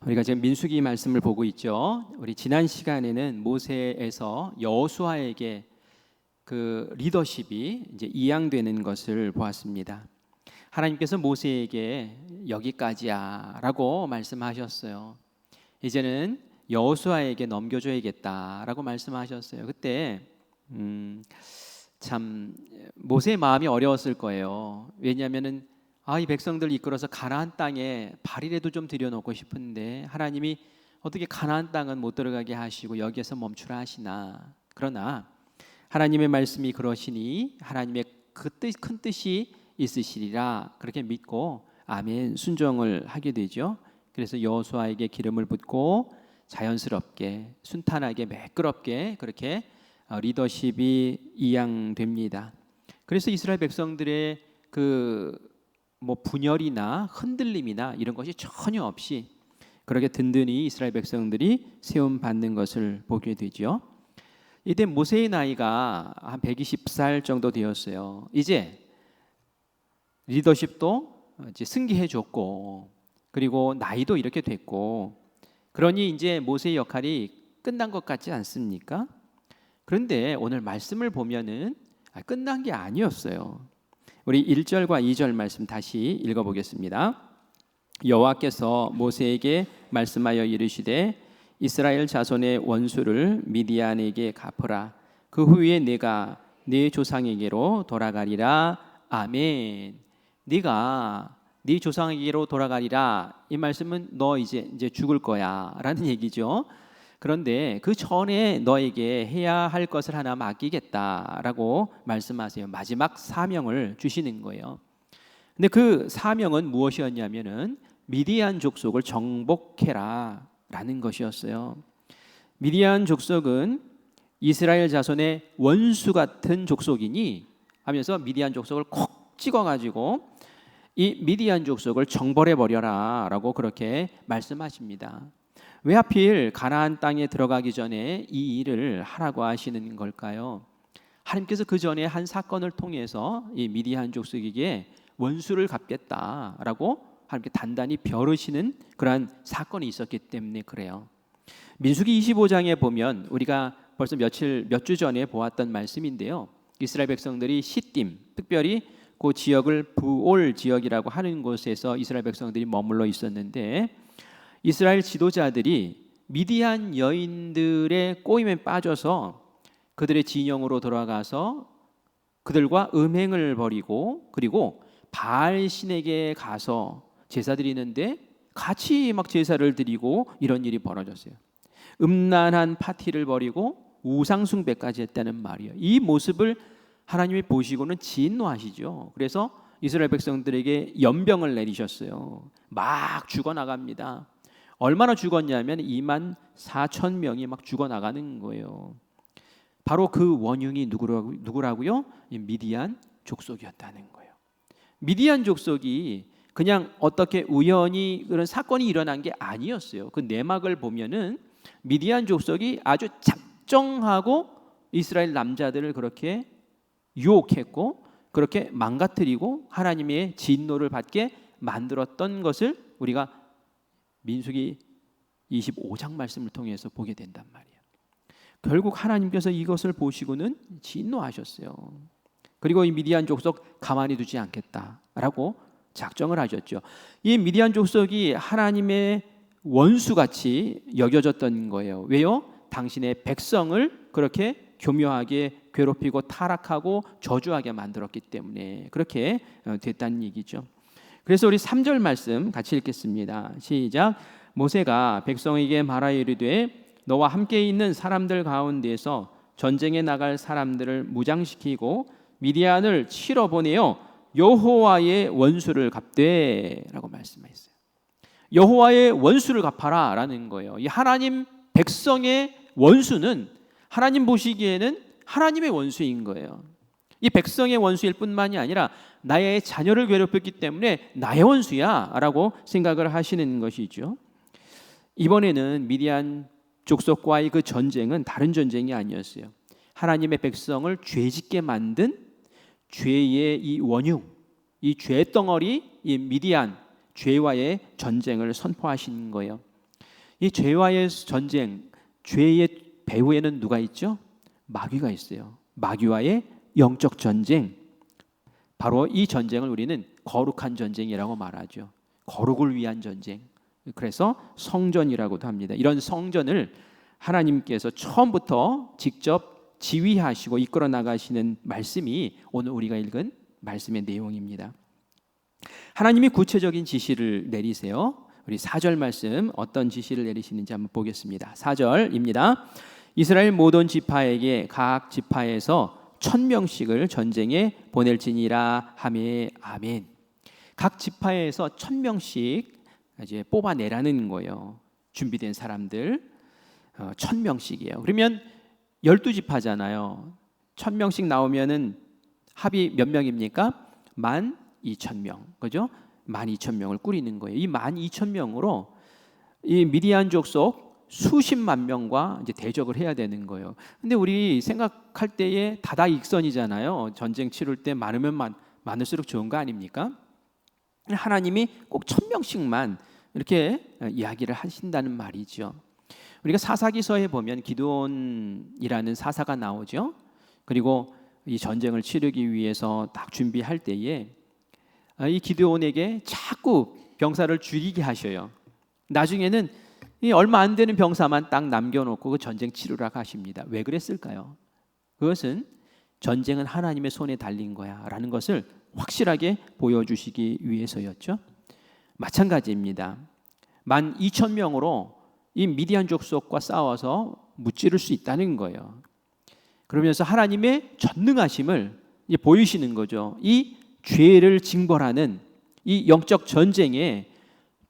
우리가 지금 민수기 말씀을 보고 있죠. 우리 지난 시간에는 모세에서 여호수아에게 그 리더십이 이제 이양되는 것을 보았습니다. 하나님께서 모세에게 여기까지야라고 말씀하셨어요. 이제는 여호수아에게 넘겨줘야겠다라고 말씀하셨어요. 그때 참 모세의 마음이 어려웠을 거예요. 왜냐하면은 이 백성들 이끌어서 가나안 땅에 발이라도 좀 들여놓고 싶은데 하나님이 어떻게 가나안 땅은 못 들어가게 하시고 여기에서 멈추라 하시나. 그러나 하나님의 말씀이 그러시니 하나님의 그 큰 뜻이 있으시리라 그렇게 믿고 아멘 순종을 하게 되죠. 그래서 여호수아에게 기름을 붓고 자연스럽게 순탄하게 매끄럽게 그렇게 리더십이 이양됩니다. 그래서 이스라엘 백성들의 분열이나 흔들림이나 이런 것이 전혀 없이 그렇게 든든히 이스라엘 백성들이 세움 받는 것을 보게 되죠. 이때 모세의 나이가 한 120살 정도 되었어요. 이제 리더십도 이제 승계해 줬고 그리고 나이도 이렇게 됐고 그러니 이제 모세의 역할이 끝난 것 같지 않습니까? 그런데 오늘 말씀을 보면은 끝난 게 아니었어요. 우리 1절과 2절 말씀 다시 읽어보겠습니다. 여호와께서 모세에게 말씀하여 이르시되 이스라엘 자손의 원수를 미디안에게 갚으라. 그 후에 내가 네 조상에게로 돌아가리라. 아멘. 네가 네 조상에게로 돌아가리라. 이 말씀은 너 이제 죽을 거야라는 얘기죠. 그런데 그 전에 너에게 해야 할 것을 하나 맡기겠다라고 말씀하세요. 마지막 사명을 주시는 거예요. 근데 그 사명은 무엇이었냐면은 미디안 족속을 정복해라라는 것이었어요. 미디안 족속은 이스라엘 자손의 원수 같은 족속이니 하면서 미디안 족속을 콕 찍어가지고 이 미디안 족속을 정벌해 버려라라고 그렇게 말씀하십니다. 왜 하필 가나안 땅에 들어가기 전에 이 일을 하라고 하시는 걸까요? 하나님께서 그 전에 한 사건을 통해서 이 미디안 족속에게 원수를 갚겠다라고 하나님께 단단히 벼르시는 그러한 사건이 있었기 때문에 그래요. 민수기 25장에 보면 우리가 벌써 몇 주 전에 보았던 말씀인데요. 이스라엘 백성들이 시딤, 특별히 그 지역을 부올 지역이라고 하는 곳에서 이스라엘 백성들이 머물러 있었는데 이스라엘 지도자들이 미디안 여인들의 꼬임에 빠져서 그들의 진영으로 돌아가서 그들과 음행을 벌이고 그리고 바알 신에게 가서 제사 드리는데 같이 막 제사를 드리고 이런 일이 벌어졌어요. 음란한 파티를 벌이고 우상 숭배까지 했다는 말이에요. 이 모습을 하나님이 보시고는 진노하시죠. 그래서 이스라엘 백성들에게 연병을 내리셨어요. 막 죽어나갑니다. 얼마나 죽었냐면 24,000명이 막 죽어나가는 거예요. 바로 그 원흉이 누구라고요? 미디안 족속이었다는 거예요. 미디안 족속이 그냥 어떻게 우연히 그런 사건이 일어난 게 아니었어요. 그 내막을 보면은 미디안 족속이 아주 작정하고 이스라엘 남자들을 그렇게 유혹했고 그렇게 망가뜨리고 하나님의 진노를 받게 만들었던 것을 우리가 민수기 25장 말씀을 통해서 보게 된단 말이에요. 결국 하나님께서 이것을 보시고는 진노하셨어요. 그리고 이 미디안 족속 가만히 두지 않겠다라고 작정을 하셨죠. 이 미디안 족속이 하나님의 원수같이 여겨졌던 거예요. 왜요? 당신의 백성을 그렇게 교묘하게 괴롭히고 타락하고 저주하게 만들었기 때문에 그렇게 됐다는 얘기죠. 그래서 우리 3절 말씀 같이 읽겠습니다. 시작. 모세가 백성에게 말하여 이르되 너와 함께 있는 사람들 가운데서 전쟁에 나갈 사람들을 무장시키고 미디안을 치러 보내어 여호와의 원수를 갚되라고 말씀하셨어요. 여호와의 원수를 갚아라라는 거예요. 이 하나님 백성의 원수는 하나님 보시기에는 하나님의 원수인 거예요. 이 백성의 원수일 뿐만이 아니라 나의 자녀를 괴롭혔기 때문에 나의 원수야 라고 생각을 하시는 것이죠. 이번에는 미디안 족속과의 그 전쟁은 다른 전쟁이 아니었어요. 하나님의 백성을 죄짓게 만든 죄의 이 원흉, 이 죄덩어리, 이 미디안 죄와의 전쟁을 선포하신 거예요. 이 죄와의 전쟁, 죄의 배후에는 누가 있죠? 마귀가 있어요. 마귀와의 영적 전쟁. 바로 이 전쟁을 우리는 거룩한 전쟁이라고 말하죠. 거룩을 위한 전쟁. 그래서 성전이라고도 합니다. 이런 성전을 하나님께서 처음부터 직접 지휘하시고 이끌어 나가시는 말씀이 오늘 우리가 읽은 말씀의 내용입니다. 하나님이 구체적인 지시를 내리세요. 우리 4절 말씀 어떤 지시를 내리시는지 한번 보겠습니다. 4절입니다. 이스라엘 모든 지파에게 각 지파에서 1000명씩을 전쟁에 보낼지니라 하매 아멘. 각 지파에서 1000명씩 이제 뽑아내라는 거예요. 준비된 사람들 1000명씩이에요. 그러면 12지파잖아요. 1000명씩 나오면은 합이 몇 명입니까? 12,000명. 그죠? 12,000명을 꾸리는 거예요. 이 12,000명으로 이 미디안 족속 수십만 명과 이제 대적을 해야 되는 거예요. 근데 우리 생각할 때에 다다익선이잖아요. 전쟁 치를 때 많으면 많을수록 좋은 거 아닙니까? 하나님이 꼭 1000명씩만 이렇게 이야기를 하신다는 말이죠. 우리가 사사기서에 보면 기드온이라는 사사가 나오죠. 그리고 이 전쟁을 치르기 위해서 딱 준비할 때에 이 기드온에게 자꾸 병사를 줄이게 하셔요. 나중에는 이 얼마 안 되는 병사만 딱 남겨놓고 그 전쟁 치르라고 하십니다. 왜 그랬을까요? 그것은 전쟁은 하나님의 손에 달린 거야 라는 것을 확실하게 보여주시기 위해서였죠. 마찬가지입니다. 12,000명으로 이 미디안 족속과 싸워서 무찌를 수 있다는 거예요. 그러면서 하나님의 전능하심을 이제 보이시는 거죠. 이 죄를 징벌하는 이 영적 전쟁의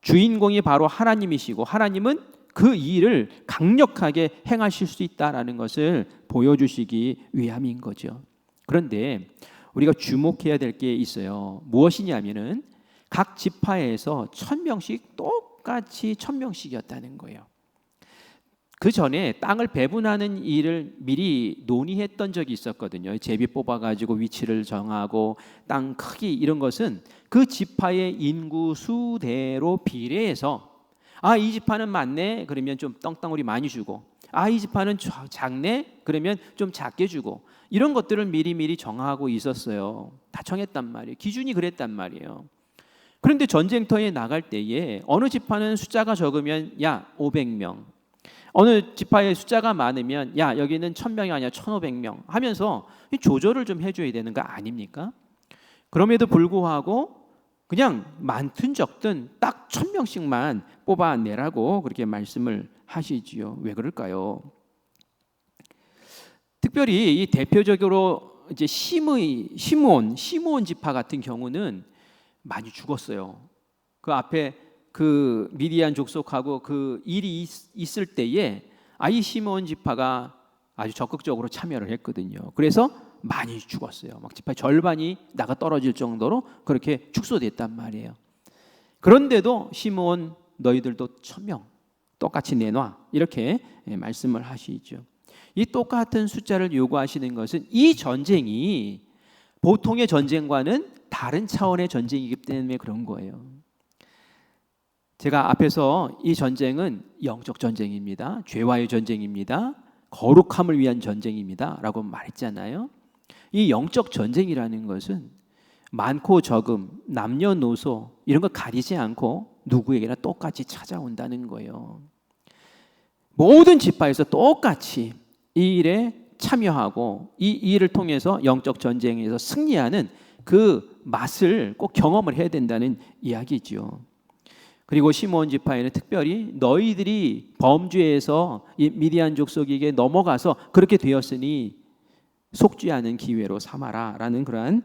주인공이 바로 하나님이시고 하나님은 그 일을 강력하게 행하실 수 있다라는 것을 보여주시기 위함인 거죠. 그런데 우리가 주목해야 될 게 있어요. 무엇이냐면은 각 지파에서 1000명씩 똑같이 1000명씩이었다는 거예요. 그 전에 땅을 배분하는 일을 미리 논의했던 적이 있었거든요. 제비 뽑아가지고 위치를 정하고 땅 크기 이런 것은 그 지파의 인구 수대로 비례해서 이 지파는 많네 그러면 좀 땅덩어리 많이 주고 이 지파는 작네 그러면 좀 작게 주고 이런 것들을 미리미리 정하고 있었어요. 다 정했단 말이에요. 기준이 그랬단 말이에요. 그런데 전쟁터에 나갈 때에 어느 지파는 숫자가 적으면 500명 어느 지파의 숫자가 많으면 여기는 1000명이 아니라 1500명 하면서 조절을 좀 해줘야 되는 거 아닙니까? 그럼에도 불구하고 그냥 많든 적든 딱 1000명씩만 뽑아내라고 그렇게 말씀을 하시지요. 왜 그럴까요? 특별히 이 대표적으로 이제 시므온 지파 같은 경우는 많이 죽었어요. 그 앞에 그 미디안 족속하고 그 일이 있을 때에 이 시므온 지파가 아주 적극적으로 참여를 했거든요. 그래서 많이 죽었어요. 막 지파의 절반이 나가 떨어질 정도로 그렇게 축소됐단 말이에요. 그런데도 시므온 너희들도 1000명 똑같이 내놔 이렇게 말씀을 하시죠. 이 똑같은 숫자를 요구하시는 것은 이 전쟁이 보통의 전쟁과는 다른 차원의 전쟁이기 때문에 그런 거예요. 제가 앞에서 이 전쟁은 영적 전쟁입니다. 죄와의 전쟁입니다. 거룩함을 위한 전쟁입니다. 라고 말했잖아요. 이 영적 전쟁이라는 것은 많고 적음, 남녀노소 이런 거 가리지 않고 누구에게나 똑같이 찾아온다는 거예요. 모든 지파에서 똑같이 이 일에 참여하고 이 일을 통해서 영적 전쟁에서 승리하는 그 맛을 꼭 경험을 해야 된다는 이야기죠. 그리고 시므온 지파에는 특별히 너희들이 범죄에서 이 미디안 족속에게 넘어가서 그렇게 되었으니 속지 않은 기회로 삼아라라는 그러한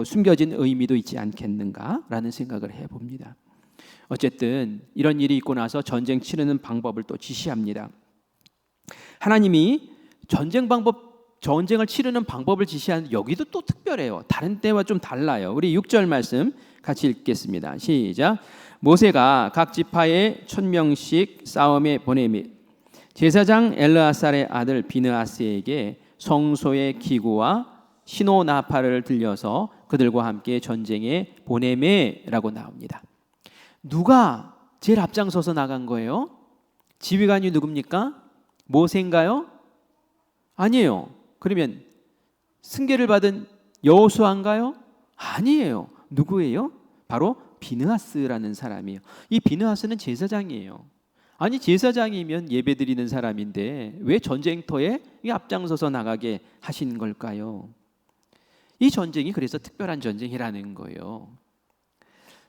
숨겨진 의미도 있지 않겠는가라는 생각을 해봅니다. 어쨌든 이런 일이 있고 나서 전쟁 치르는 방법을 또 지시합니다. 하나님이 전쟁을 치르는 방법을 지시하는 여기도 또 특별해요. 다른 때와 좀 달라요. 우리 6절 말씀 같이 읽겠습니다. 시작. 모세가 각 지파에 1000명씩 싸움에 보내며 제사장 엘르아살의 아들 비느하스에게 성소의 기구와 시노나팔을 들려서 그들과 함께 전쟁에 보내매라고 나옵니다. 누가 제일 앞장서서 나간 거예요? 지휘관이 누굽니까? 모세인가요? 아니에요. 그러면 승계를 받은 여호수아인가요? 아니에요. 누구예요? 바로 비느하스라는 사람이에요. 이 비느하스는 제사장이에요. 아니 제사장이면 예배드리는 사람인데 왜 전쟁터에 앞장서서 나가게 하신 걸까요? 이 전쟁이 그래서 특별한 전쟁이라는 거예요.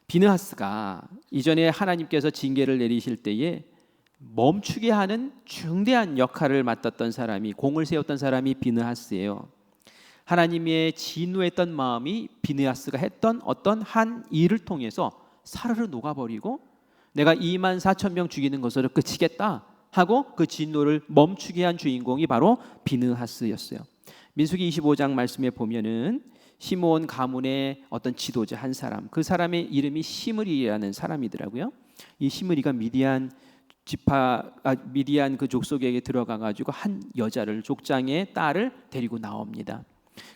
비느하스가 이전에 하나님께서 징계를 내리실 때에 멈추게 하는 중대한 역할을 맡았던 사람이, 공을 세웠던 사람이 비느하스예요. 하나님의 진노했던 마음이 비느하스가 했던 어떤 한 일을 통해서 사르르 녹아버리고 내가 2만 4천 명 죽이는 것으로 끝이겠다 하고 그 진노를 멈추게 한 주인공이 바로 비느하스였어요. 민수기 25장 말씀에 보면은 시므온 가문의 어떤 지도자 한 사람, 그 사람의 이름이 시므리라는 사람이더라고요. 이 시므리가 미디안 그 족속에게 들어가 가지고 한 여자를, 족장의 딸을 데리고 나옵니다.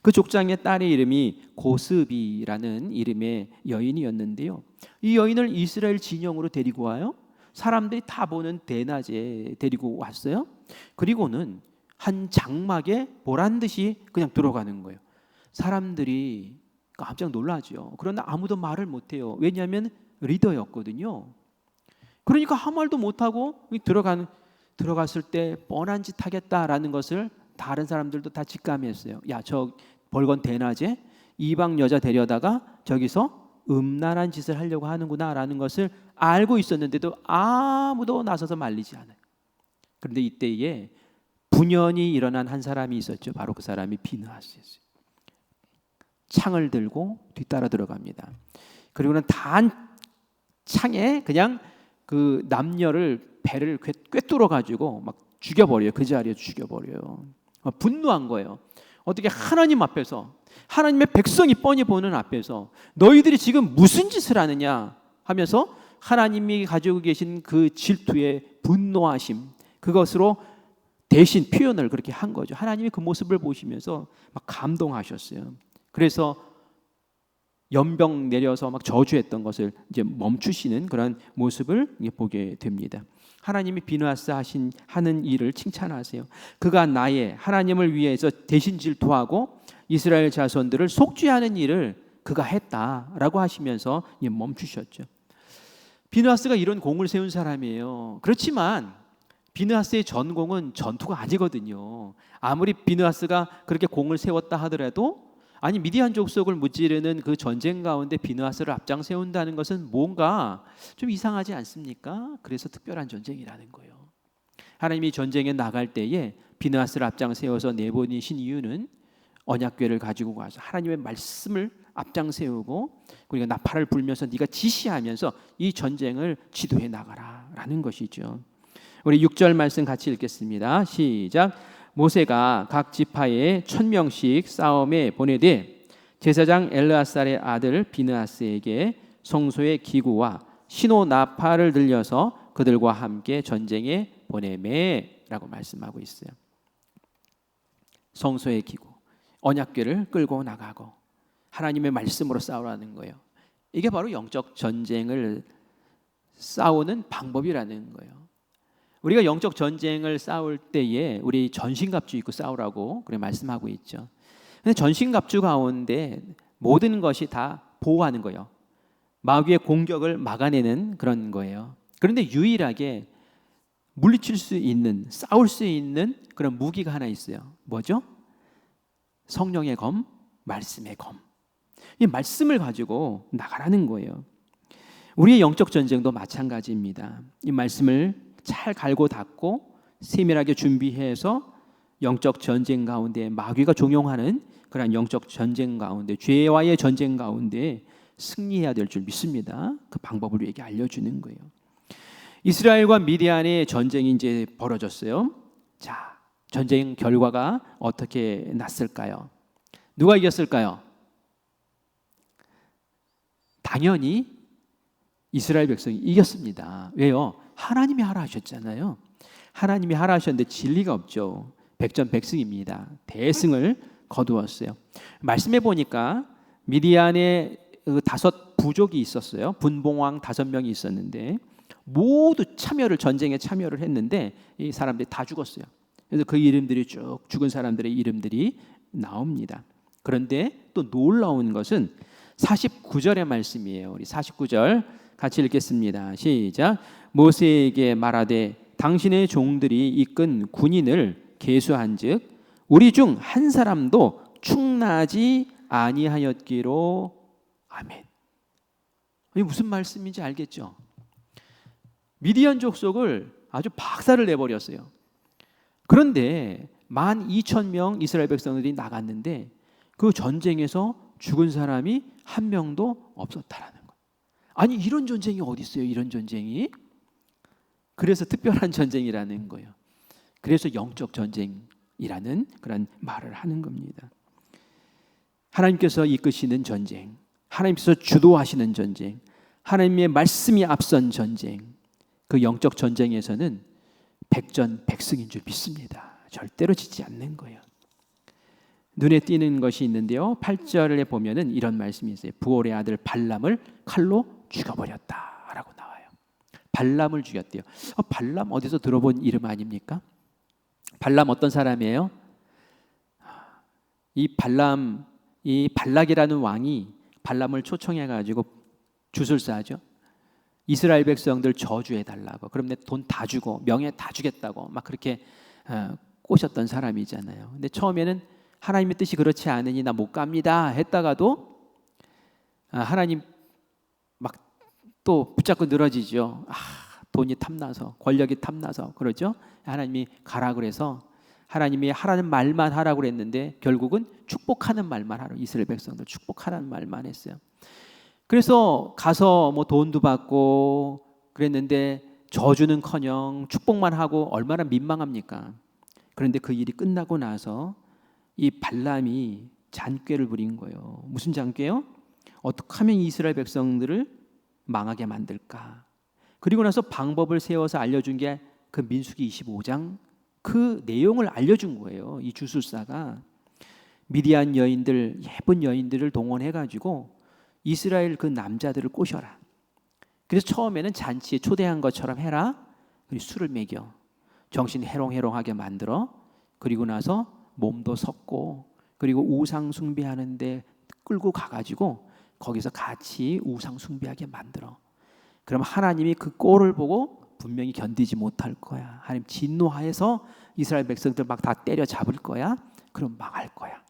그 족장의 딸의 이름이 고스비라는 이름의 여인이었는데요. 이 여인을 이스라엘 진영으로 데리고 와요. 사람들이 다 보는 대낮에 데리고 왔어요. 그리고는 한 장막에 보란 듯이 그냥 들어가는 거예요. 사람들이 깜짝 놀라죠. 그러나 아무도 말을 못해요. 왜냐하면 리더였거든요. 그러니까 아무 말도 못하고 들어갔을 때 뻔한 짓 하겠다라는 것을 다른 사람들도 다 직감했어요. 야, 저 벌건 대낮에 이방 여자 데려다가 저기서 음란한 짓을 하려고 하는구나라는 것을 알고 있었는데도 아무도 나서서 말리지 않아요. 그런데 이때에 분연이 일어난 한 사람이 있었죠. 바로 그 사람이 비느하스였어요. 창을 들고 뒤따라 들어갑니다. 그리고는 단 창에 그냥 그 남녀를 배를 꿰뚫어 가지고 막 죽여버려요. 그 자리에 죽여버려요. 분노한 거예요. 어떻게 하나님 앞에서, 하나님의 백성이 뻔히 보는 앞에서 너희들이 지금 무슨 짓을 하느냐 하면서 하나님이 가지고 계신 그 질투의 분노하심, 그것으로 대신 표현을 그렇게 한 거죠. 하나님이 그 모습을 보시면서 막 감동하셨어요. 그래서 연병 내려서 막 저주했던 것을 이제 멈추시는 그런 모습을 보게 됩니다. 하나님이 비느하스 하는 일을 칭찬하세요. 그가 나의 하나님을 위해서 대신 질투하고 이스라엘 자손들을 속죄하는 일을 그가 했다라고 하시면서 멈추셨죠. 비느하스가 이런 공을 세운 사람이에요. 그렇지만 비느하스의 전공은 전투가 아니거든요. 아무리 비느하스가 그렇게 공을 세웠다 하더라도 아니 미디안 족속을 무찌르는 그 전쟁 가운데 비느하스를 앞장 세운다는 것은 뭔가 좀 이상하지 않습니까? 그래서 특별한 전쟁이라는 거예요. 하나님이 전쟁에 나갈 때에 비느하스를 앞장 세워서 내보내신 이유는 언약궤를 가지고 가서 하나님의 말씀을 앞장 세우고 그리고 나팔을 불면서 네가 지시하면서 이 전쟁을 지도해 나가라라는 것이죠. 우리 6절 말씀 같이 읽겠습니다. 시작. 모세가 각 지파에 1000명씩 싸움에 보내되 제사장 엘르아살의 아들 비느하스에게 성소의 기구와 신호 나팔을 들려서 그들과 함께 전쟁에 보내매라고 말씀하고 있어요. 성소의 기구, 언약궤를 끌고 나가고 하나님의 말씀으로 싸우라는 거예요. 이게 바로 영적 전쟁을 싸우는 방법이라는 거예요. 우리가 영적 전쟁을 싸울 때에 우리 전신갑주 입고 싸우라고 그래 말씀하고 있죠. 근데 전신갑주 가운데 모든 것이 다 보호하는 거예요. 마귀의 공격을 막아내는 그런 거예요. 그런데 유일하게 물리칠 수 있는, 싸울 수 있는 그런 무기가 하나 있어요. 뭐죠? 성령의 검, 말씀의 검. 이 말씀을 가지고 나가라는 거예요. 우리의 영적 전쟁도 마찬가지입니다. 이 말씀을 잘 갈고 닦고 세밀하게 준비해서 영적 전쟁 가운데 마귀가 종용하는 그런 영적 전쟁 가운데 죄와의 전쟁 가운데 승리해야 될 줄 믿습니다. 그 방법을 우리에게 알려주는 거예요. 이스라엘과 미디안의 전쟁이 이제 벌어졌어요. 자, 전쟁 결과가 어떻게 났을까요? 누가 이겼을까요? 당연히 이스라엘 백성이 이겼습니다. 왜요? 하나님이 하라 하셨잖아요. 하나님이 하라 하셨는데 진리가 없죠. 백전백승입니다. 대승을 거두었어요. 말씀해 보니까 미디안에 5 부족이 있었어요. 분봉왕 5명이 있었는데 모두 전쟁에 참여를 했는데 이 사람들이 다 죽었어요. 그래서 그 이름들이 쭉 죽은 사람들의 이름들이 나옵니다. 그런데 또 놀라운 것은 49절의 말씀이에요. 우리 49절 같이 읽겠습니다. 시작. 모세에게 말하되 당신의 종들이 이끈 군인을 계수한즉 우리 중 한 사람도 충나지 아니하였기로. 아멘. 이게 무슨 말씀인지 알겠죠? 미디안 족속을 아주 박살을 내버렸어요. 그런데 12,000명 이스라엘 백성들이 나갔는데 그 전쟁에서 죽은 사람이 한 명도 없었다라는 거예요. 아니 이런 전쟁이 어디 있어요? 이런 전쟁이. 그래서 특별한 전쟁이라는 거예요. 그래서 영적 전쟁이라는 그런 말을 하는 겁니다. 하나님께서 이끄시는 전쟁, 하나님께서 주도하시는 전쟁, 하나님의 말씀이 앞선 전쟁, 그 영적 전쟁에서는 백전백승인 줄 믿습니다. 절대로 지지 않는 거예요. 눈에 띄는 것이 있는데요. 8절에 보면은 이런 말씀이 있어요. 부올의 아들 발람을 칼로 죽여버렸다라고 나와요. 발람을 죽였대요. 발람 어디서 들어본 이름 아닙니까? 발람 어떤 사람이에요? 이 발락이라는 왕이 발람을 초청해가지고 주술사하죠. 이스라엘 백성들 저주해달라고. 그럼 내 돈 다 주고 명예 다 주겠다고 막 그렇게 꼬셨던 사람이잖아요. 근데 처음에는 하나님의 뜻이 그렇지 않으니 나 못 갑니다 했다가도 하나님 막 또 붙잡고 늘어지죠. 돈이 탐나서, 권력이 탐나서 그러죠. 하나님이 가라 그래서 하나님이 하라는 말만 하라고 그랬는데 결국은 축복하는 말만 하라고, 이스라엘 백성들 축복하라는 말만 했어요. 그래서 가서 뭐 돈도 받고 그랬는데 저주는커녕 축복만 하고 얼마나 민망합니까? 그런데 그 일이 끝나고 나서 이 발람이 잔꾀를 부린 거예요. 무슨 잔꾀요? 어떻게 하면 이스라엘 백성들을 망하게 만들까? 그리고 나서 방법을 세워서 알려준 게 그 민수기 25장 그 내용을 알려준 거예요. 이 주술사가 미디안 여인들, 예쁜 여인들을 동원해가지고 이스라엘 그 남자들을 꼬셔라. 그래서 처음에는 잔치에 초대한 것처럼 해라. 그리고 술을 먹여 정신 해롱해롱하게 만들어. 그리고 나서 몸도 섰고 그리고 우상 숭배하는데 끌고 가가지고 거기서 같이 우상 숭배하게 만들어. 그럼 하나님이 그 꼴을 보고 분명히 견디지 못할 거야. 하나님 진노하여서 이스라엘 백성들 막 다 때려잡을 거야. 그럼 망할 거야.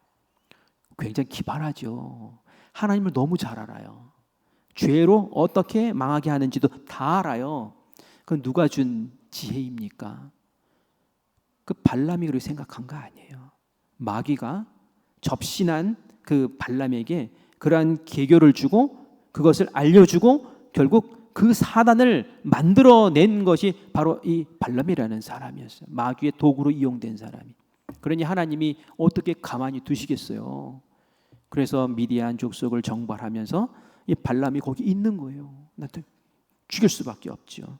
굉장히 기발하죠. 하나님을 너무 잘 알아요. 죄로 어떻게 망하게 하는지도 다 알아요. 그건 누가 준 지혜입니까? 그 발람이 그렇게 생각한 거 아니에요. 마귀가 접신한 그 발람에게 그러한 계교를 주고 그것을 알려주고 결국 그 사단을 만들어낸 것이 바로 이 발람이라는 사람이었어요. 마귀의 도구로 이용된 사람이. 그러니 하나님이 어떻게 가만히 두시겠어요? 그래서 미디안 족속을 정벌하면서 이 발람이 거기 있는 거예요. 나한테 죽일 수밖에 없죠.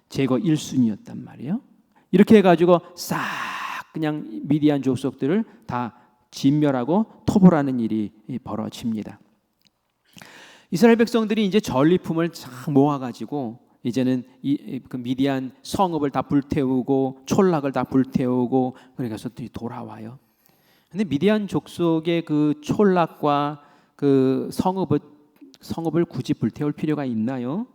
제거 1순위였단 말이에요. 이렇게 해가지고 싹 그냥 미디안 족속들을 다 진멸하고 토벌하는 일이 벌어집니다. 이스라엘 백성들이 이제 전리품을 쫙 모아가지고 이제는 그 미디안 성읍을 다 불태우고 촌락을 다 불태우고 그래서 돌아와요. 근데 미디안 족속의 그 촌락과 그 성읍을 굳이 불태울 필요가 있나요?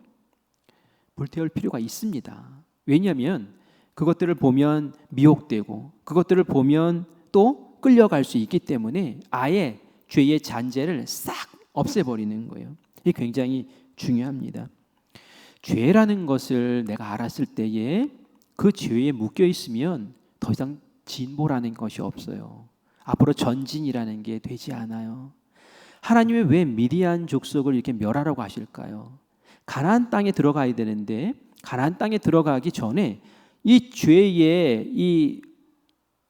불태울 필요가 있습니다. 왜냐하면 그것들을 보면 미혹되고 그것들을 보면 또 끌려갈 수 있기 때문에 아예 죄의 잔재를 싹 없애버리는 거예요. 이게 굉장히 중요합니다. 죄라는 것을 내가 알았을 때에 그 죄에 묶여 있으면 더 이상 진보라는 것이 없어요. 앞으로 전진이라는 게 되지 않아요. 하나님이 왜 미디안 족속을 이렇게 멸하라고 하실까요? 가나안 땅에 들어가야 되는데 가나안 땅에 들어가기 전에 이 죄의 이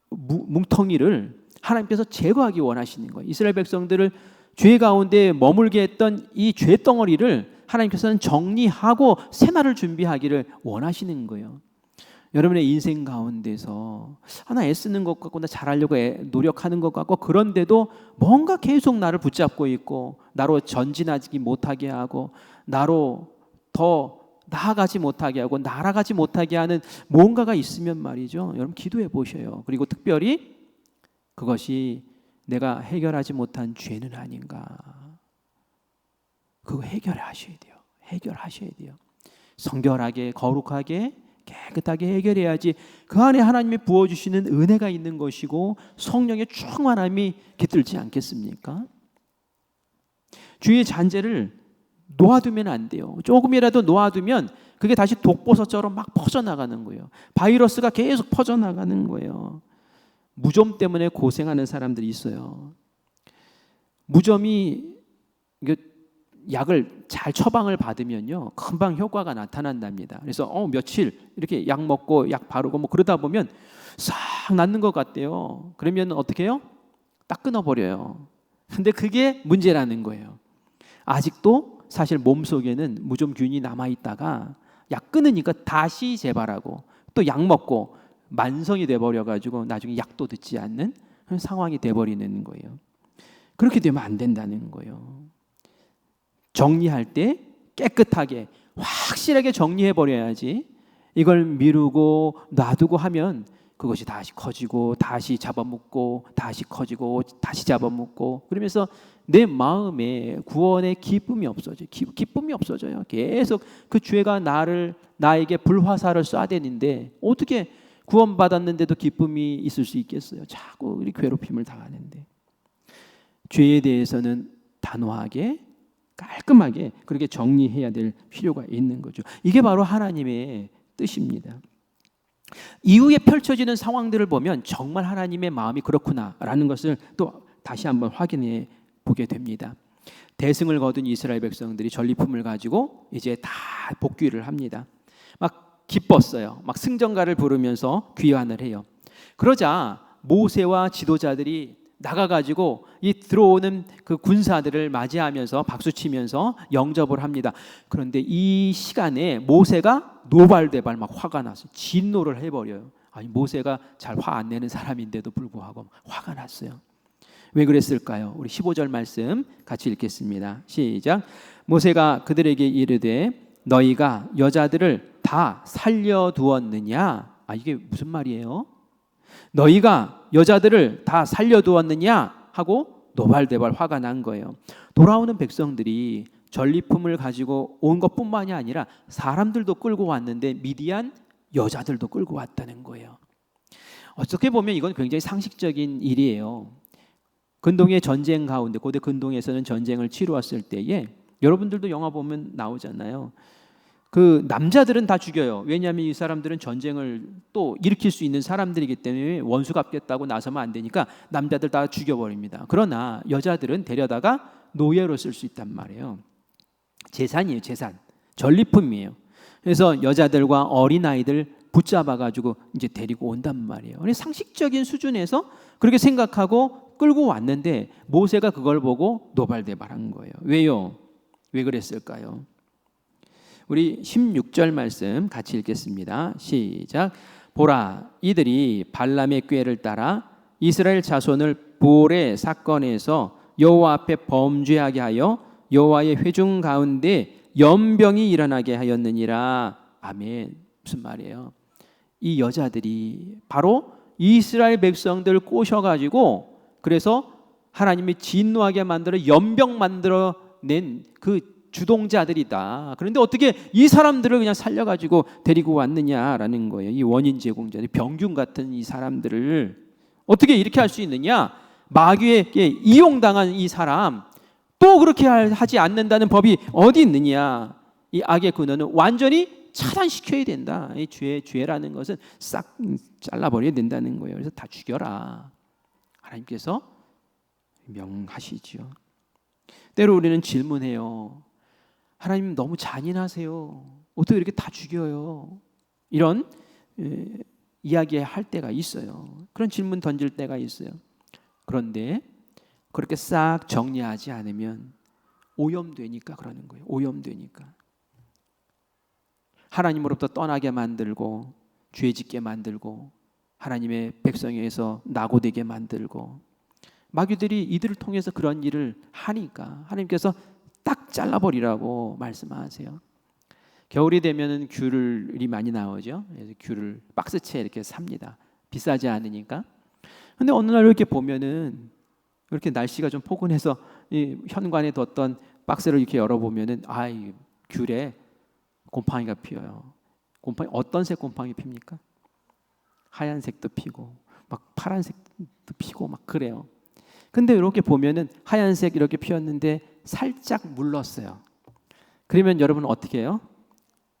뭉텅이를 하나님께서 제거하기 원하시는 거예요. 이스라엘 백성들을 죄 가운데 머물게 했던 이 죄덩어리를 하나님께서는 정리하고 새날을 준비하기를 원하시는 거예요. 여러분의 인생 가운데서 하나 애쓰는 것 같고 나 잘하려고 노력하는 것 같고 그런데도 뭔가 계속 나를 붙잡고 있고 나로 전진하지 못하게 하고 나로 더 나아가지 못하게 하고 날아가지 못하게 하는 뭔가가 있으면 말이죠. 여러분 기도해 보셔요. 그리고 특별히 그것이 내가 해결하지 못한 죄는 아닌가. 그거 해결하셔야 돼요. 해결하셔야 돼요. 성결하게 거룩하게 깨끗하게 해결해야지 그 안에 하나님이 부어주시는 은혜가 있는 것이고 성령의 충만함이 깃들지 않겠습니까? 주의 잔재를 놓아두면 안 돼요. 조금이라도 놓아두면 그게 다시 독버섯처럼 막 퍼져나가는 거예요. 바이러스가 계속 퍼져나가는 거예요. 무좀 때문에 고생하는 사람들이 있어요. 무좀이 약을 잘 처방을 받으면요 금방 효과가 나타난답니다. 그래서 며칠 이렇게 약 먹고 약 바르고 뭐 그러다 보면 싹 낫는 것 같대요. 그러면 어떻게 해요? 딱 끊어버려요. 근데 그게 문제라는 거예요. 아직도 사실 몸속에는 무좀균이 남아있다가 약 끊으니까 다시 재발하고 또 약 먹고 만성이 돼버려가지고 나중에 약도 듣지 않는 그런 상황이 돼버리는 거예요. 그렇게 되면 안 된다는 거예요. 정리할 때 깨끗하게 확실하게 정리해버려야지 이걸 미루고 놔두고 하면 그것이 다시 커지고 다시 잡아먹고 다시 커지고 다시 잡아먹고 그러면서 내 마음에 구원의 기쁨이 없어져요. 기쁨이 없어져요. 계속 그 죄가 나에게 불화살을 쏴대는데 어떻게 구원받았는데도 기쁨이 있을 수 있겠어요? 자꾸 우리 괴롭힘을 당하는데. 죄에 대해서는 단호하게 깔끔하게 그렇게 정리해야 될 필요가 있는 거죠. 이게 바로 하나님의 뜻입니다. 이후에 펼쳐지는 상황들을 보면 정말 하나님의 마음이 그렇구나라는 것을 또 다시 한번 확인해 보게 됩니다. 대승을 거둔 이스라엘 백성들이 전리품을 가지고 이제 다 복귀를 합니다. 막 기뻤어요. 막 승전가를 부르면서 귀환을 해요. 그러자 모세와 지도자들이 나가가지고 이 들어오는 그 군사들을 맞이하면서 박수치면서 영접을 합니다. 그런데 이 시간에 모세가 노발대발 막 화가 났어요. 진노를 해버려요. 아니 모세가 잘 화 안 내는 사람인데도 불구하고 화가 났어요. 왜 그랬을까요? 우리 15절 말씀 같이 읽겠습니다. 시작. 모세가 그들에게 이르되 너희가 여자들을 다 살려두었느냐? 이게 무슨 말이에요? 너희가 여자들을 다 살려두었느냐 하고 노발대발 화가 난 거예요. 돌아오는 백성들이 전리품을 가지고 온 것뿐만이 아니라 사람들도 끌고 왔는데 미디안 여자들도 끌고 왔다는 거예요. 어떻게 보면 이건 굉장히 상식적인 일이에요. 근동의 전쟁 가운데 고대 근동에서는 전쟁을 치루었을 때에 여러분들도 영화 보면 나오잖아요. 그 남자들은 다 죽여요. 왜냐하면 이 사람들은 전쟁을 또 일으킬 수 있는 사람들이기 때문에 원수 갚겠다고 나서면 안 되니까 남자들 다 죽여버립니다. 그러나 여자들은 데려다가 노예로 쓸 수 있단 말이에요. 재산이에요. 재산. 전리품이에요. 그래서 여자들과 어린아이들 붙잡아가지고 이제 데리고 온단 말이에요. 상식적인 수준에서 그렇게 생각하고 끌고 왔는데 모세가 그걸 보고 노발대발한 거예요. 왜요? 왜 그랬을까요? 우리 16절 말씀 같이 읽겠습니다. 시작. 보라, 이들이 발람의 꾀를 따라 이스라엘 자손을 볼의 사건에서 여호와 앞에 범죄하게 하여 여호와의 회중 가운데 연병이 일어나게 하였느니라. 아멘. 무슨 말이에요? 이 여자들이 바로 이스라엘 백성들 꼬셔가지고 그래서 하나님이 진노하게 만들어 연병 만들어낸 그 주동자들이다. 그런데 어떻게 이 사람들을 그냥 살려가지고 데리고 왔느냐라는 거예요. 이 원인 제공자들, 병균 같은 이 사람들을 어떻게 이렇게 할 수 있느냐? 마귀에게 이용당한 이 사람 또 그렇게 하지 않는다는 법이 어디 있느냐? 이 악의 근원은 완전히 차단시켜야 된다. 이 죄라는 것은 싹 잘라버려야 된다는 거예요. 그래서 다 죽여라. 하나님께서 명하시죠. 때로 우리는 질문해요. 하나님 너무 잔인하세요. 어떻게 이렇게 다 죽여요? 이런 이야기할 때가 있어요. 그런 질문 던질 때가 있어요. 그런데 그렇게 싹 정리하지 않으면 오염되니까 그러는 거예요. 오염되니까. 하나님으로부터 떠나게 만들고 죄짓게 만들고 하나님의 백성에서 낙오되게 만들고 마귀들이 이들을 통해서 그런 일을 하니까 하나님께서 딱 잘라버리라고 말씀하세요. 겨울이 되면은 귤이 많이 나오죠. 그래서 귤을 박스채 이렇게 삽니다. 비싸지 않으니까. 근데 어느 날 이렇게 보면은 이렇게 날씨가 좀 포근해서 이 현관에 뒀던 박스를 이렇게 열어보면은 이 귤에 곰팡이가 피어요. 곰팡이 어떤 색 곰팡이 핍니까? 하얀색도 피고 막 파란색도 피고 막 그래요. 근데 이렇게 보면은 하얀색 이렇게 피었는데 살짝 물렀어요. 그러면 여러분 어떻게 해요?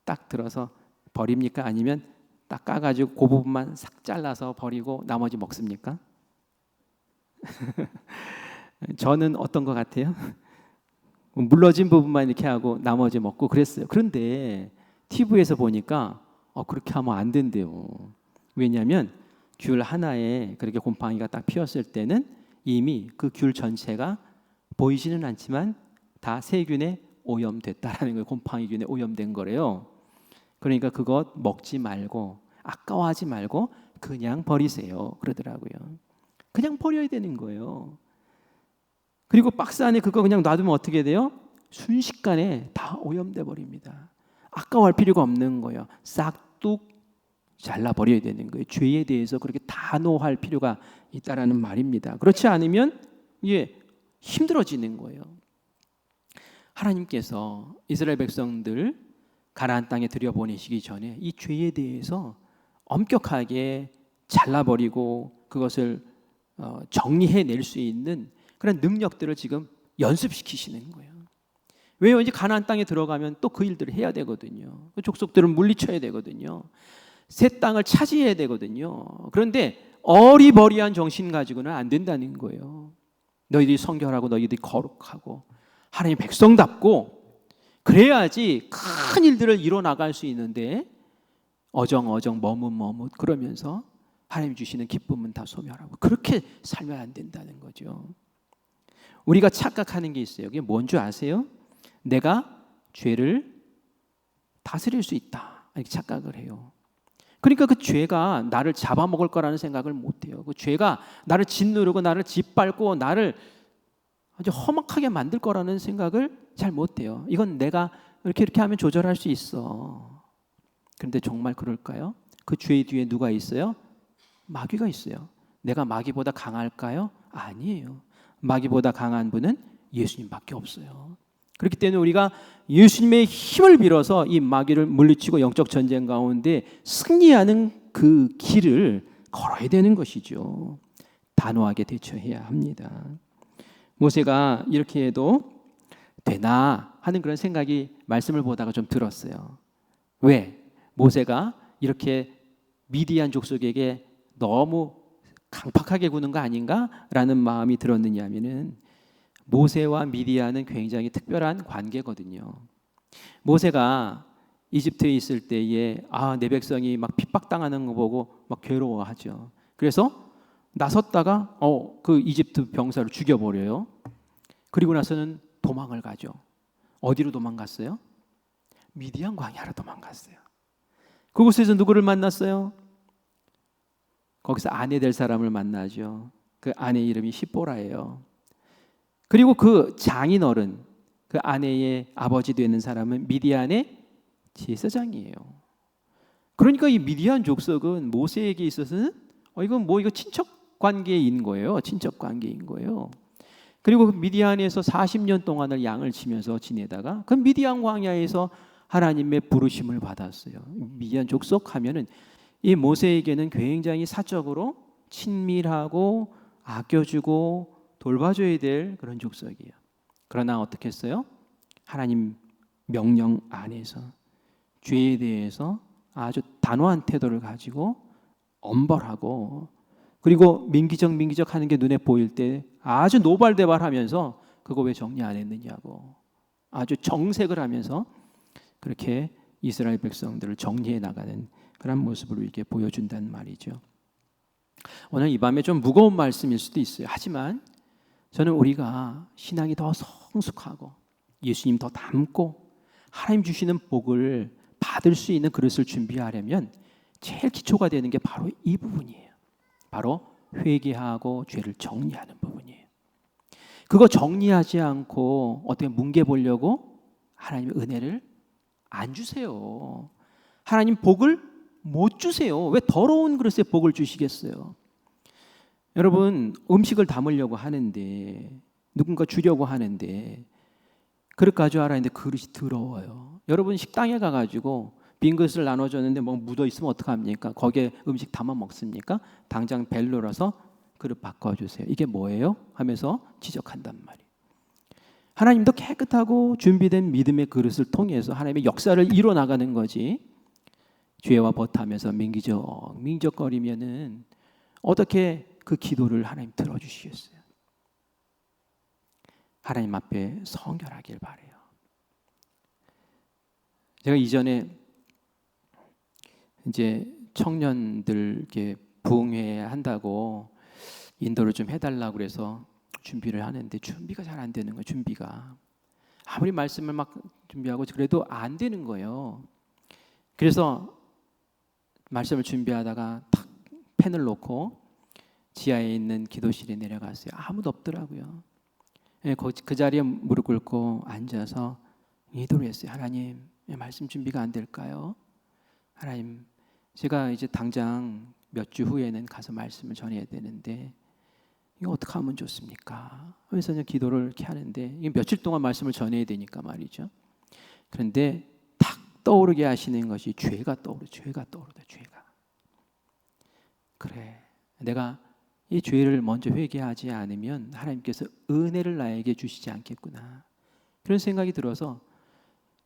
딱 들어서 버립니까? 아니면 딱 까가지고 그 부분만 싹 잘라서 버리고 나머지 먹습니까? 저는 어떤 것 같아요? 물러진 부분만 이렇게 하고 나머지 먹고 그랬어요. 그런데 TV에서 보니까 그렇게 하면 안 된대요. 왜냐하면 귤 하나에 그렇게 곰팡이가 딱 피었을 때는 이미 그 귤 전체가 보이지는 않지만 다 세균에 오염됐다라는 거예요. 곰팡이균에 오염된 거래요. 그러니까 그것 먹지 말고 아까워하지 말고 그냥 버리세요. 그러더라고요. 그냥 버려야 되는 거예요. 그리고 박스 안에 그거 그냥 놔두면 어떻게 돼요? 순식간에 다 오염돼 버립니다. 아까워할 필요가 없는 거예요. 싹둑 잘라버려야 되는 거예요. 죄에 대해서 그렇게 단호할 필요가 있다라는 말입니다. 그렇지 않으면 힘들어지는 거예요. 하나님께서 이스라엘 백성들 가나안 땅에 들여보내시기 전에 이 죄에 대해서 엄격하게 잘라버리고 그것을 정리해낼 수 있는 그런 능력들을 지금 연습시키시는 거예요. 왜요? 이제 가나안 땅에 들어가면 또 그 일들을 해야 되거든요. 그 족속들을 물리쳐야 되거든요. 새 땅을 차지해야 되거든요. 그런데 어리버리한 정신 가지고는 안 된다는 거예요. 너희들이 성결하고 너희들이 거룩하고 하나님 백성답고 그래야지 큰 일들을 이뤄나갈 수 있는데 어정어정 머뭇머뭇 그러면서 하나님 주시는 기쁨은 다 소멸하고 그렇게 살면 안 된다는 거죠. 우리가 착각하는 게 있어요. 그게 뭔 줄 아세요? 내가 죄를 다스릴 수 있다 이렇게 착각을 해요. 그러니까 그 죄가 나를 잡아먹을 거라는 생각을 못해요. 그 죄가 나를 짓누르고 나를 짓밟고 나를 아주 험악하게 만들 거라는 생각을 잘 못해요. 이건 내가 이렇게 하면 조절할 수 있어. 그런데 정말 그럴까요? 그 죄 뒤에 누가 있어요? 마귀가 있어요. 내가 마귀보다 강할까요? 아니에요. 마귀보다 강한 분은 예수님밖에 없어요. 그렇기 때문에 우리가 예수님의 힘을 빌어서 이 마귀를 물리치고 영적 전쟁 가운데 승리하는 그 길을 걸어야 되는 것이죠. 단호하게 대처해야 합니다. 모세가 이렇게 해도 되나 하는 그런 생각이 말씀을 보다가 좀 들었어요. 왜? 모세가 이렇게 미디안 족속에게 너무 강팍하게 구는 거 아닌가라는 마음이 들었느냐 하면은 모세와 미디안은 굉장히 특별한 관계거든요. 모세가 이집트에 있을 때에 내 백성이 막 핍박당하는 거 보고 막 괴로워하죠. 그래서 나섰다가 그 이집트 병사를 죽여버려요. 그리고 나서는 도망을 가죠. 어디로 도망갔어요? 미디안 광야로 도망갔어요. 그곳에서 누구를 만났어요? 거기서 아내 될 사람을 만나죠. 그 아내 이름이 시보라예요. 그리고 그 장인어른, 그 아내의 아버지 되는 사람은 미디안의 제사장이에요. 그러니까 이 미디안 족속은 모세에게 있어서는 이거 친척 관계인 거예요. 친척 관계인 거예요. 그리고 그 미디안에서 40년 동안을 양을 치면서 지내다가 그 미디안 광야에서 하나님의 부르심을 받았어요. 미디안 족속 하면은 이 모세에게는 굉장히 사적으로 친밀하고 아껴주고 돌봐줘야 될 그런 족속이에요. 그러나 어떻게 했어요? 하나님 명령 안에서 죄에 대해서 아주 단호한 태도를 가지고 엄벌하고 그리고 민기적 하는 게 눈에 보일 때 아주 노발대발하면서 그거 왜 정리 안 했느냐고 아주 정색을 하면서 그렇게 이스라엘 백성들을 정리해 나가는 그런 모습을 이렇게 보여준다는 말이죠. 오늘 이 밤에 좀 무거운 말씀일 수도 있어요. 하지만 저는 우리가 신앙이 더 성숙하고 예수님 더 닮고 하나님 주시는 복을 받을 수 있는 그릇을 준비하려면 제일 기초가 되는 게 바로 이 부분이에요. 바로 회개하고 죄를 정리하는 부분이에요. 그거 정리하지 않고 어떻게 뭉개보려고 하나님의 은혜를 안 주세요. 하나님 복을 못 주세요. 왜 더러운 그릇에 복을 주시겠어요? 여러분, 음식을 담으려고 하는데, 누군가 주려고 하는데 그릇 가져와라 했는데 그릇이 더러워요. 여러분, 식당에 가가지고 빈 그릇을 나눠줬는데 뭐 묻어있으면 어떡합니까? 거기에 음식 담아 먹습니까? 당장 벨 눌러서 그릇 바꿔주세요. 이게 뭐예요? 하면서 지적한단 말이에요. 하나님도 깨끗하고 준비된 믿음의 그릇을 통해서 하나님의 역사를 이뤄나가는 거지, 죄와 버타면서 민기적거리면은 어떻게 그 기도를 하나님 들어주시겠어요? 하나님 앞에 성결하길 바래요. 제가 이전에 이제 청년들께 부흥회 한다고 인도를 좀 해달라고 그래서 준비를 하는데 준비가 잘 안 되는 거예요. 준비가 아무리 말씀을 막 준비하고 그래도 안 되는 거예요. 그래서 말씀을 준비하다가 탁 펜을 놓고 지하에 있는 기도실에 내려갔어요. 아무도 없더라고요. 그 자리에 무릎 꿇고 앉아서 기도를 했어요. 하나님, 말씀 준비가 안 될까요? 하나님, 제가 이제 당장 몇 주 후에는 가서 말씀을 전해야 되는데 이거 어떻게 하면 좋습니까? 하면서 그냥 기도를 이렇게 하는데 이게 며칠 동안 말씀을 전해야 되니까 말이죠. 그런데 탁 떠오르게 하시는 것이 죄가 떠오르다. 죄가. 그래, 내가 이 죄를 먼저 회개하지 않으면 하나님께서 은혜를 나에게 주시지 않겠구나. 그런 생각이 들어서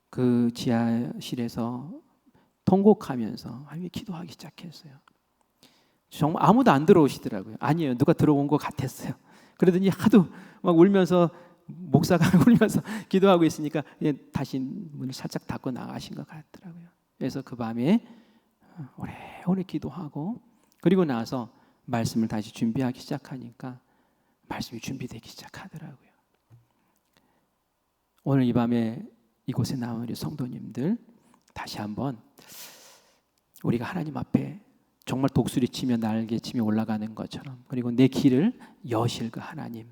그 지하실에서 통곡하면서 하나님께 기도하기 시작했어요. 정말 아무도 안 들어오시더라고요. 아니에요, 누가 들어온 것 같았어요. 그러더니 하도 막 울면서, 목사가 울면서 기도하고 있으니까 다시 문을 살짝 닫고 나가신 것 같더라고요. 그래서 그 밤에 오래 기도하고 그리고 나서 말씀을 다시 준비하기 시작하니까 말씀이 준비되기 시작하더라고요. 오늘 이 밤에 이곳에 나온 우리 성도님들, 다시 한번 우리가 하나님 앞에 정말 독수리 치며 날개 치며 올라가는 것처럼, 그리고 내 길을 여실 그 하나님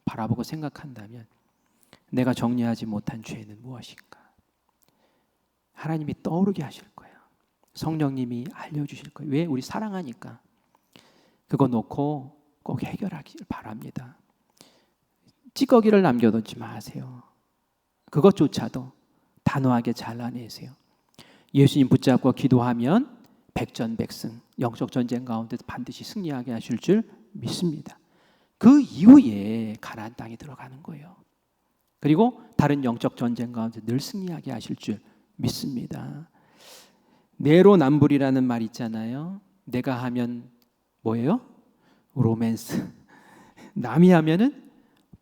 바라보고 생각한다면 내가 정리하지 못한 죄는 무엇인가? 하나님이 떠오르게 하실 거예요. 성령님이 알려주실 거예요. 왜? 우리 사랑하니까. 그거 놓고 꼭 해결하길 바랍니다. 찌꺼기를 남겨두지 마세요. 그것조차도 단호하게 잘라내세요. 예수님 붙잡고 기도하면 백전백승, 영적 전쟁 가운데서 반드시 승리하게 하실 줄 믿습니다. 그 이후에 가나안 땅에 들어가는 거예요. 그리고 다른 영적 전쟁 가운데 늘 승리하게 하실 줄 믿습니다. 내로남불이라는 말 있잖아요. 내가 하면 뭐예요? 로맨스. 남이 하면은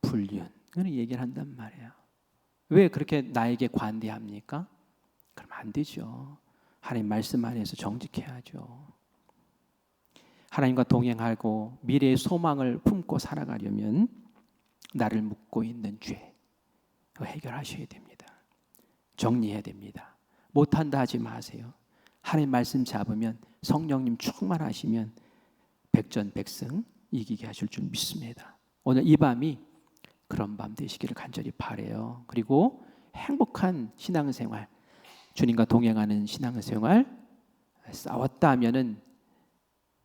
불륜. 그런 얘기를 한단 말이에요. 왜 그렇게 나에게 관대합니까? 그러면 안 되죠. 하나님 말씀 안에서 정직해야죠. 하나님과 동행하고 미래의 소망을 품고 살아가려면 나를 묶고 있는 죄, 그거 해결하셔야 됩니다. 정리해야 됩니다. 못한다 하지 마세요. 하나님 말씀 잡으면, 성령님 충만하시면 백전백승 이기게 하실 줄 믿습니다. 오늘 이 밤이 그런 밤 되시기를 간절히 바라요. 그리고 행복한 신앙생활, 주님과 동행하는 신앙생활, 싸웠다 하면은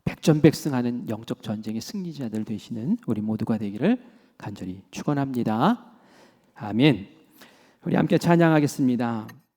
백전백승하는 영적 전쟁의 승리자들 되시는 우리 모두가 되기를 간절히 축원합니다. 아멘. 우리 함께 찬양하겠습니다.